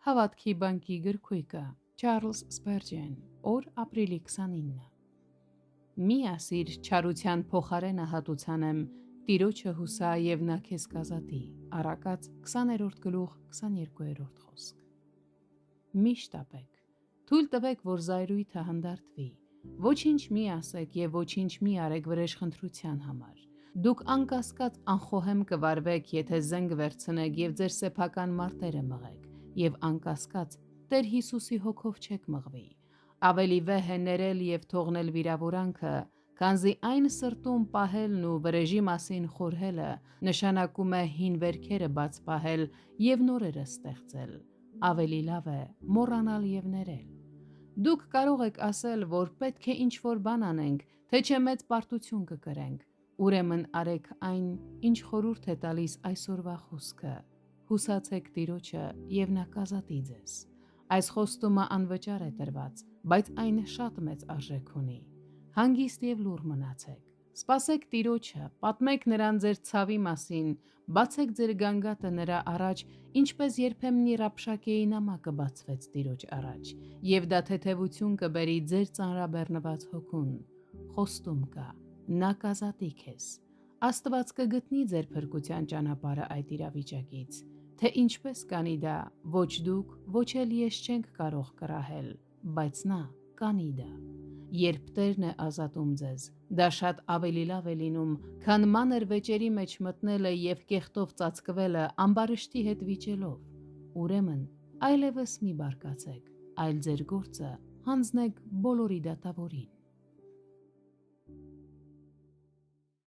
Հավատքի բանկի գրքույկը Չարլզ Սպերջեն, օր ապրիլի 29։ Մի ասիր չարության փոխարենը հատուցան եմ, Տիրոջը հուսա և նա քեզ կազատի։ Առակաց 20-րդ գլուխ 22-րդ խոսք։ Միշտ ապեք, թույլ տվեք, որ զայրույթը հանդարտվի, ոչինչ մի ասեք և ոչինչ մի արեք վրեժխնդրության համար։ Դուք անկասկած անխոհեմ կվարվեք, եթե զենք վերցնեք և ձեր սեփական մարտերը մղեք, և անկասկած Տեր Հիսուսի հոգով չեք մղվի։ Ավելի վեհ է ներել և թողնել վիրավորանքը, քանզի այն սրտում պահելն ու վրեժի մասին խորհելը նշանակում է հին վերքերը բաց պահել և նորերը ստեղծել։ Ավելի լավ է մոռանալ և ներել։ Դուք կարող եք ասել, որ պետք է ինչ-որ բան անենք, թե չէ մեծ պարտություն կկրենք։ Ուրեմն արեք այն, ինչ խորհուրդ է տալիս այսօրվա խոսքը. հուսացեք Տիրոջը և նա կազատի ձեզ։ Այս խոստումը անվճար է տրված, բայց այն շատ մեծ արժեք ունի։ Հանգիստ և լուռ մնացեք։ Սպասեք Տիրոջը, պատմեք նրան ձեր ցավի մասին, բացեք ձեր գանգատը նրա առաջ, ինչպես երբեմն Ռաբշակեի նամակը բացվեց Տիրոջ առաջ, և դա թեթևություն կբերի ձեր ծանրաբեռնված հոգուն։ Խոստում կա, նա կազատի քեզ։ Աստված կգտնի ձեր փրկության ճանապարհը այդ իրավիճակից, թե ինչպես կանի դա, ոչ դուք, ոչ էլ ես չենք կարող կռահել, բայց նա կանի դա։ Երբ Տերն է ազատում ձեզ, դա շատ ավելի լավ է լինում, քան մանր վեճերի մեջ մտնելը և կեղտով ծածկվելը ամբարիշտի հետ վիճելով։ Ուրեմն այլևս մի բարկացեք, այլ ձեր գործը հանձնեք բոլորի դատավորին։